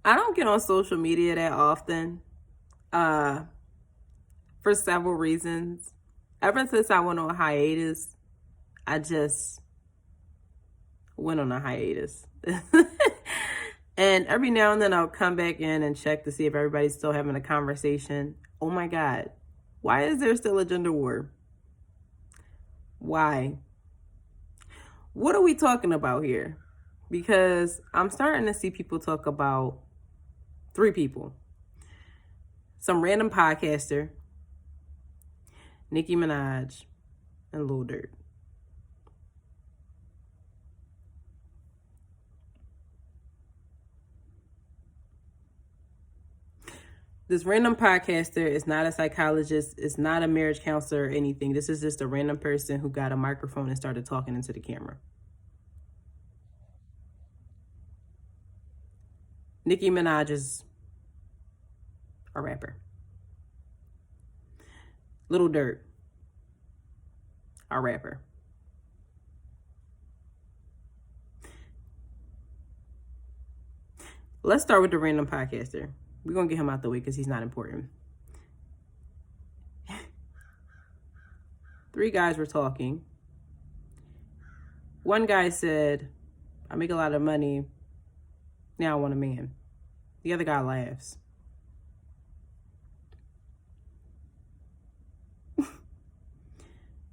I don't get on social media that often, uh, for several reasons. Ever since I went on hiatus, I just went on a hiatus. And every now and then I'll come back in and check to see if everybody's still having a conversation. Oh my God, why is there still a gender war? Why? What are we talking about here? Because I'm starting to see people talk about three people. Some random podcaster, Nicki Minaj, and Lil Durk. This random podcaster is not a psychologist, it's not a marriage counselor or anything. This is just a random person who got a microphone and started talking into the camera. Nicki Minaj is a rapper. Lil Durk, a rapper. Let's start with the random podcaster. We're going to get him out the way because he's not important. Three guys were talking. One guy said, I make a lot of money. Now I want a man. The other guy laughs.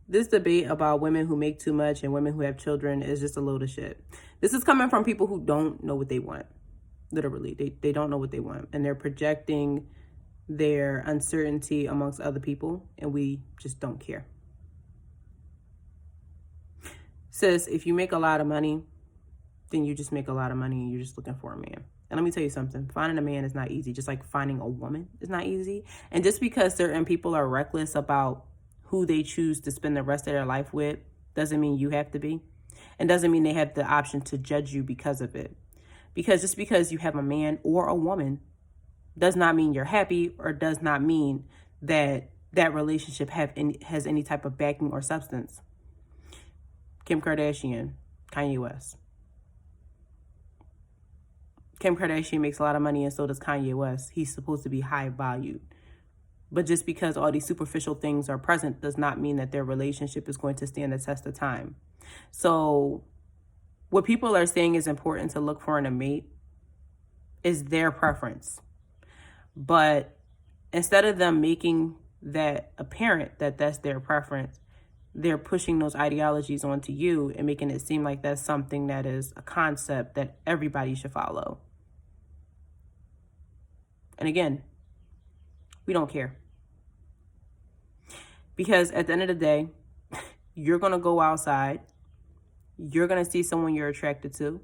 This debate about women who make too much and women who have children is just a load of shit. This is coming from people who don't know what they want. Literally, they don't know what they want. And they're projecting their uncertainty amongst other people, and we just don't care. Sis, if you make a lot of money, then you just make a lot of money and you're just looking for a man. And let me tell you something, finding a man is not easy, just like finding a woman is not easy. And just because certain people are reckless about who they choose to spend the rest of their life with, doesn't mean you have to be. And doesn't mean they have the option to judge you because of it. Because just because you have a man or a woman does not mean you're happy, or does not mean that that relationship has any type of backing or substance. Kim Kardashian, Kanye West. Kim Kardashian makes a lot of money and so does Kanye West. He's supposed to be high valued. But just because all these superficial things are present does not mean that their relationship is going to stand the test of time. So what people are saying is important to look for in a mate is their preference. But instead of them making that apparent that that's their preference, they're pushing those ideologies onto you and making it seem like that's something that is a concept that everybody should follow. And again, we don't care. Because at the end of the day, you're going to go outside. You're going to see someone you're attracted to.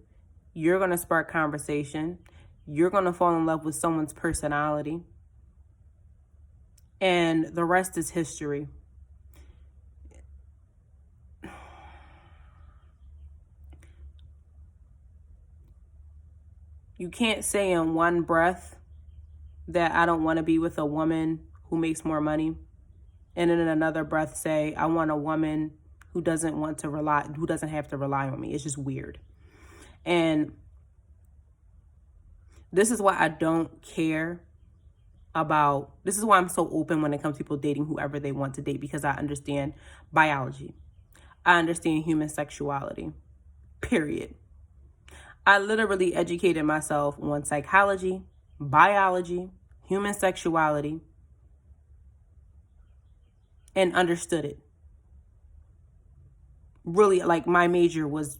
You're going to spark conversation. You're going to fall in love with someone's personality. And the rest is history. You can't say in one breath that I don't want to be with a woman who makes more money, and in another breath say I want a woman who doesn't have to rely on me. It's just weird. And this is why I don't care about, this is why I'm so open when it comes to people dating whoever they want to date, because I understand biology. I understand human sexuality, period. I literally educated myself on psychology, biology, human sexuality, and understood it. Really, like, my major was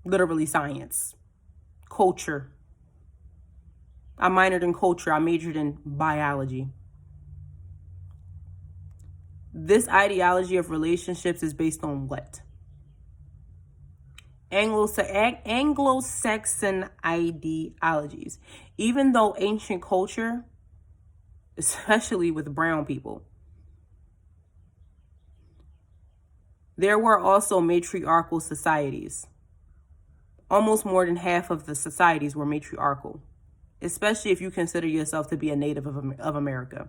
literally science, culture. I minored in culture. I majored in biology. This ideology of relationships is based on what? Anglo-Saxon ideologies. Even though ancient culture, especially with brown people, there were also matriarchal societies. Almost more than half of the societies were matriarchal, especially if you consider yourself to be a native of America.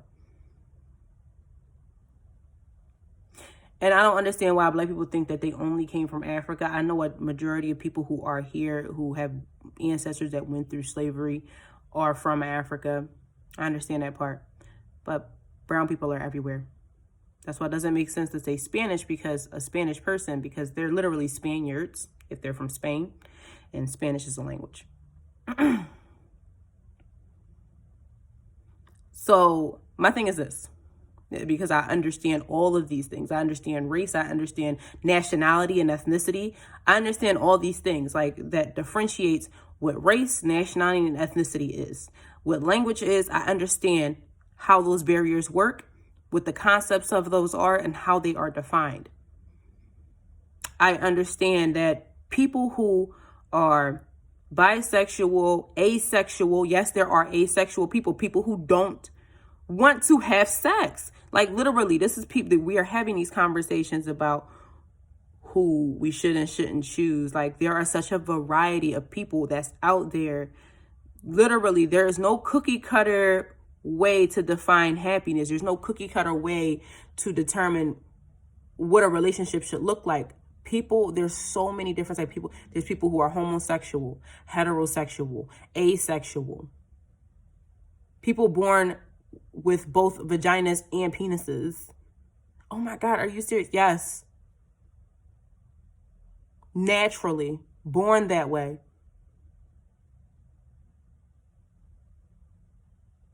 And I don't understand why Black people think that they only came from Africa. I know a majority of people who are here who have ancestors that went through slavery are from Africa. I understand that part. But brown people are everywhere. That's why it doesn't make sense to say Spanish because a Spanish person, because they're literally Spaniards if they're from Spain, and Spanish is a language. So my thing is this, because I understand all of these things. I understand race. I understand nationality and ethnicity. I understand all these things like that differentiates what race, nationality, and ethnicity is. What language is, I understand how those barriers work, what the concepts of those are, and how they are defined. I understand that people who are bisexual, asexual, yes, there are asexual people who don't want to have sex. Like literally, this is people that we are having these conversations about who we should and shouldn't choose. Like there are such a variety of people that's out there. Literally, there is no cookie cutter way to define happiness. There's no cookie cutter way to determine what a relationship should look like. People, there's so many different types of people. There's people who are homosexual, heterosexual, asexual. People born with both vaginas and penises. Oh my God, are you serious? Yes. Naturally, born that way.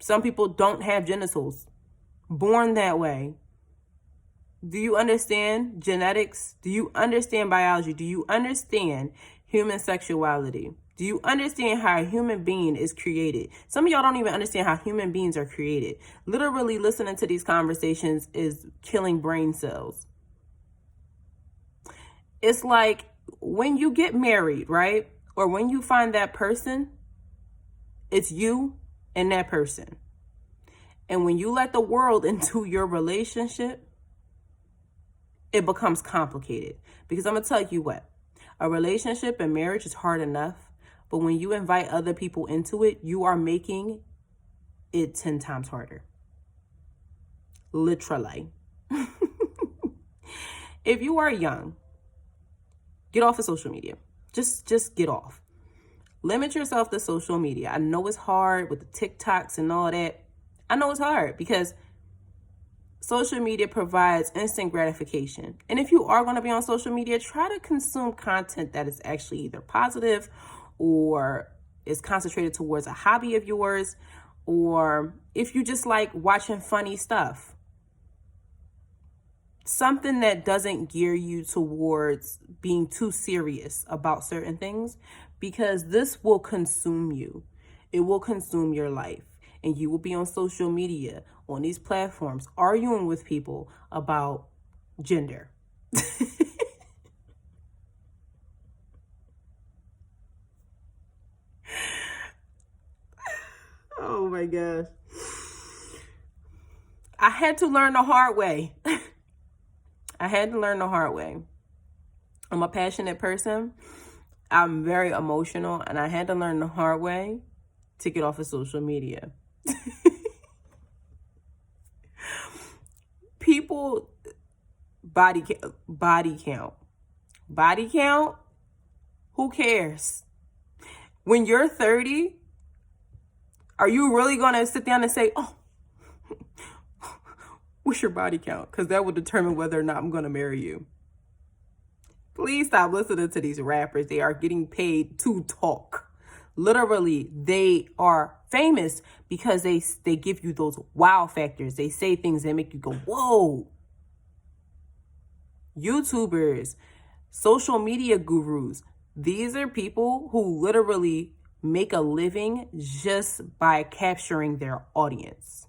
Some people don't have genitals, born that way. Do you understand genetics? Do you understand biology? Do you understand human sexuality? Do you understand how a human being is created? Some of y'all don't even understand how human beings are created. Literally listening to these conversations is killing brain cells. It's like when you get married, right? Or when you find that person, it's you and that person. And when you let the world into your relationship, it becomes complicated. Because I'm going to tell you what, a relationship and marriage is hard enough. But when you invite other people into it, you are making it 10 times harder. Literally. If you are young, get off of social media. Just get off. Limit yourself to social media. I know it's hard with the TikToks and all that. I know it's hard because social media provides instant gratification. And if you are going to be on social media, try to consume content that is actually either positive or is concentrated towards a hobby of yours, or if you just like watching funny stuff. Something that doesn't gear you towards being too serious about certain things, because this will consume you. It will consume your life. And you will be on social media, on these platforms, arguing with people about gender. Oh my gosh. I had to learn the hard way. I had to learn the hard way. I'm a passionate person. I'm very emotional, and I had to learn the hard way to get off of social media. People, body count, who cares? When you're 30, are you really going to sit down and say, oh, what's your body count? Because that will determine whether or not I'm going to marry you. Please stop listening to these rappers. They are getting paid to talk. Literally, they are famous because they give you those wow factors. They say things that make you go, whoa. YouTubers, social media gurus, these are people who literally make a living just by capturing their audience.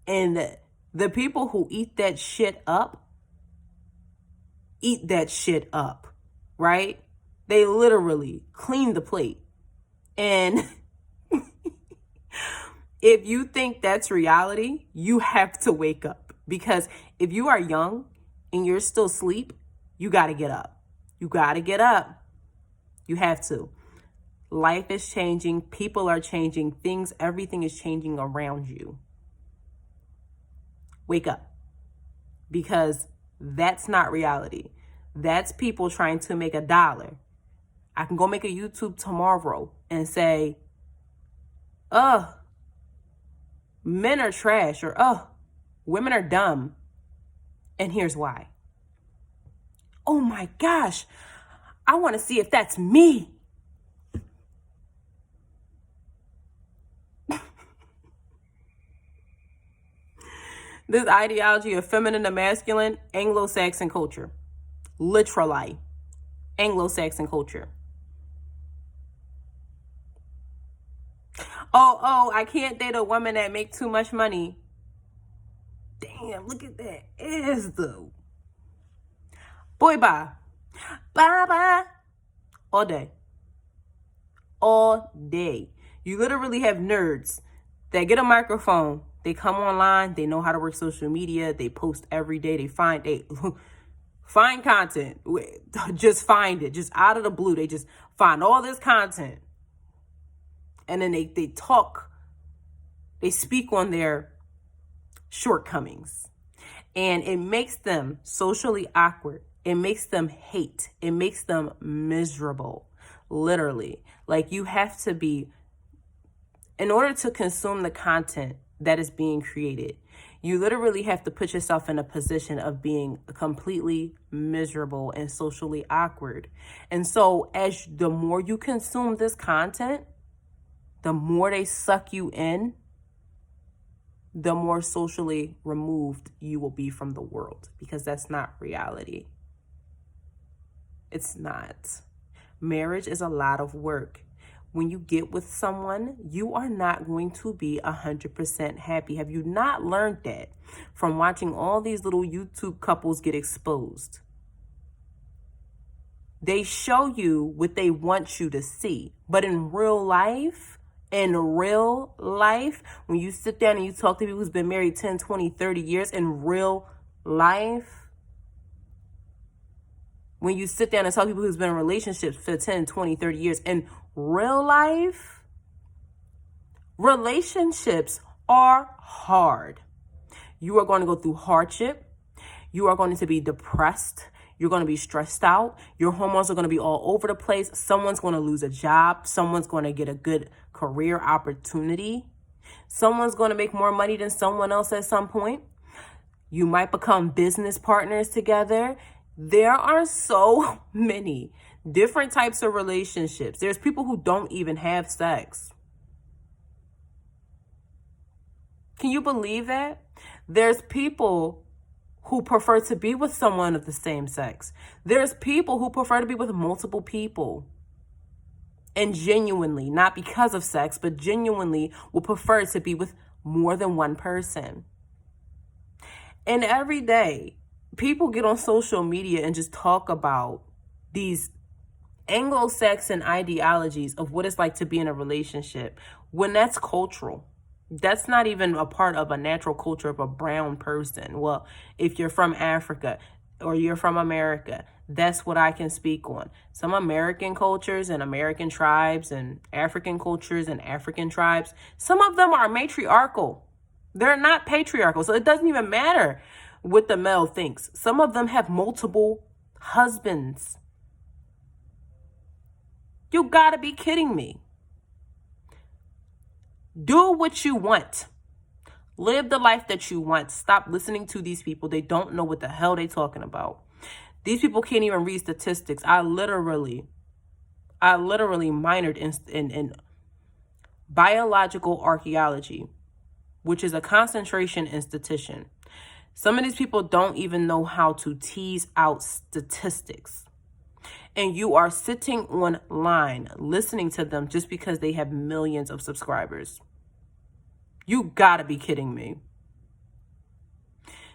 And the people who eat that shit up, right? They literally clean the plate. And if you think that's reality, you have to wake up. Because if you are young and you're still asleep, you got to get up. You got to get up. You have to. Life is changing. People are changing. Everything is changing around you. Wake up. Because that's not reality. That's people trying to make $1. I can go make a YouTube tomorrow and say, men are trash, or women are dumb. And here's why. Oh my gosh, I want to see if that's me. This ideology of feminine and masculine, Anglo-Saxon culture. Literally, Anglo-Saxon culture. Oh, I can't date a woman that make too much money. Damn, look at that ass though. Boy, bye. Bye. All day. All day. You literally have nerds that get a microphone. They come online. They know how to work social media. They post every day. They find content. Just find it. Just out of the blue. They just find all this content. And then they talk. They speak on their shortcomings. And it makes them socially awkward. It makes them hate. It makes them miserable. Literally. Like, you have to be, in order to consume the content that is being created, you literally have to put yourself in a position of being completely miserable and socially awkward. And so as the more you consume this content, the more they suck you in, the more socially removed you will be from the world, because that's not reality. It's not. Marriage is a lot of work. When you get with someone, you are not going to be 100% happy. Have you not learned that from watching all these little YouTube couples get exposed? They show you what they want you to see. But in real life, when you sit down and you talk to people who's been married 10, 20, 30 years, in real life, when you sit down and talk to people who's been in relationships for 10, 20, 30 years, in real life, relationships are hard. You are going to go through hardship. You are going to be depressed. You're going to be stressed out. Your hormones are going to be all over the place. Someone's going to lose a job. Someone's going to get a good career opportunity. Someone's going to make more money than someone else at some point. You might become business partners together. There are so many different types of relationships. There's people who don't even have sex. Can you believe that? There's people who prefer to be with someone of the same sex. There's people who prefer to be with multiple people. And genuinely, not because of sex, but genuinely will prefer to be with more than one person. And every day, people get on social media and just talk about these Anglo-Saxon ideologies of what it's like to be in a relationship, when that's cultural. That's not even a part of a natural culture of a brown person. Well, if you're from Africa or you're from America, that's what I can speak on. Some American cultures and American tribes and African cultures and African tribes, some of them are matriarchal. They're not patriarchal. So it doesn't even matter what the male thinks. Some of them have multiple husbands. You gotta be kidding me. Do what you want. Live the life that you want. Stop listening to these people. They don't know what the hell they're talking about. These people can't even read statistics. I literally minored in biological archaeology, which is a concentration institution. Some of these people don't even know how to tease out statistics. And you are sitting online listening to them just because they have millions of subscribers. You gotta be kidding me.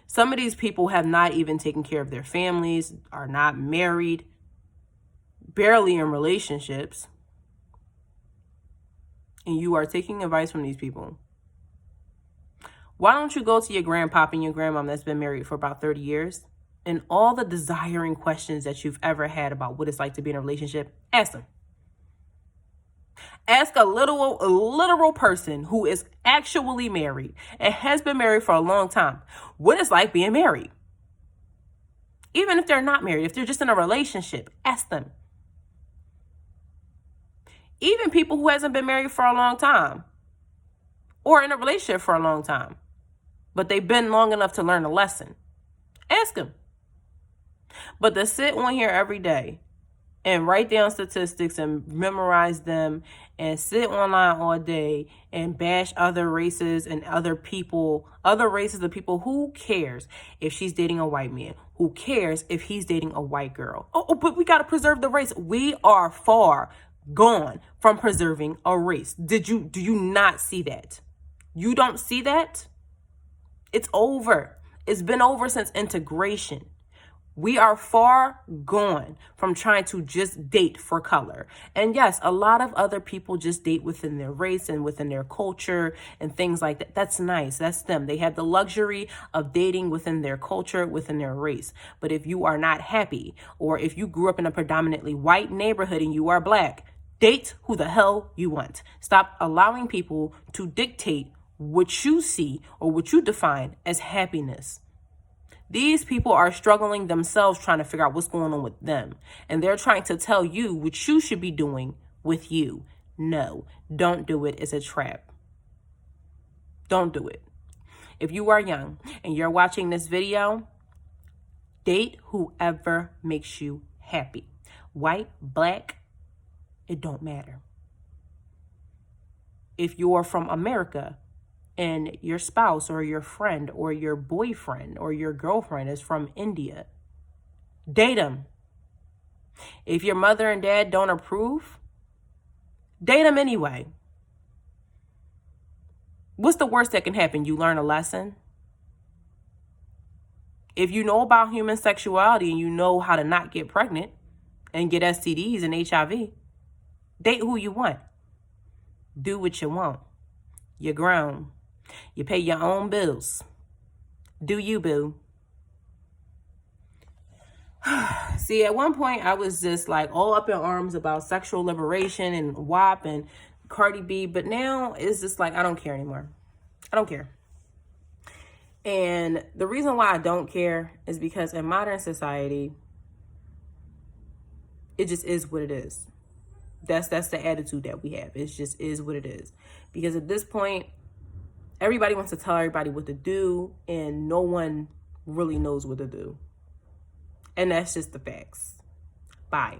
Some of these people have not even taken care of their families, are not married, barely in relationships. And you are taking advice from these people. Why don't you go to your grandpop and your grandmom that's been married for about 30 years? And all the desiring questions that you've ever had about what it's like to be in a relationship, ask them. Ask a literal person who is actually married and has been married for a long time what it's like being married. Even if they're not married, if they're just in a relationship, ask them. Even people who hasn't been married for a long time, or in a relationship for a long time, but they've been long enough to learn a lesson. Ask them. But to sit on here every day and write down statistics and memorize them and sit online all day and bash other races and other races of people. Who cares if she's dating a white man? Who cares if he's dating a white girl? Oh, but we got to preserve the race. We are far gone from preserving a race. Do you not see that? You don't see that? It's over. It's been over since integration. We are far gone from trying to just date for color. And yes, a lot of other people just date within their race and within their culture and things like that. That's nice. That's them. They have the luxury of dating within their culture, within their race. But if you are not happy, or if you grew up in a predominantly white neighborhood and you are black, date who the hell you want. Stop allowing people to dictate what you see or what you define as happiness. These people are struggling themselves trying to figure out what's going on with them. And they're trying to tell you what you should be doing with you. No, don't do it. It's a trap. Don't do it. If you are young and you're watching this video, date whoever makes you happy. White, black, it don't matter. If you're from America, and your spouse or your friend or your boyfriend or your girlfriend is from India, date them. If your mother and dad don't approve, date them anyway. What's the worst that can happen? You learn a lesson. If you know about human sexuality and you know how to not get pregnant and get STDs and HIV, date who you want. Do what you want. You're grown. You pay your own bills. Do you, boo? See, at one point, I was just like all up in arms about sexual liberation and WAP and Cardi B. But now it's just like, I don't care anymore. I don't care. And the reason why I don't care is because in modern society, it just is what it is. That's the attitude that we have. It just is what it is. Because at this point, everybody wants to tell everybody what to do, and no one really knows what to do. And that's just the facts. Bye.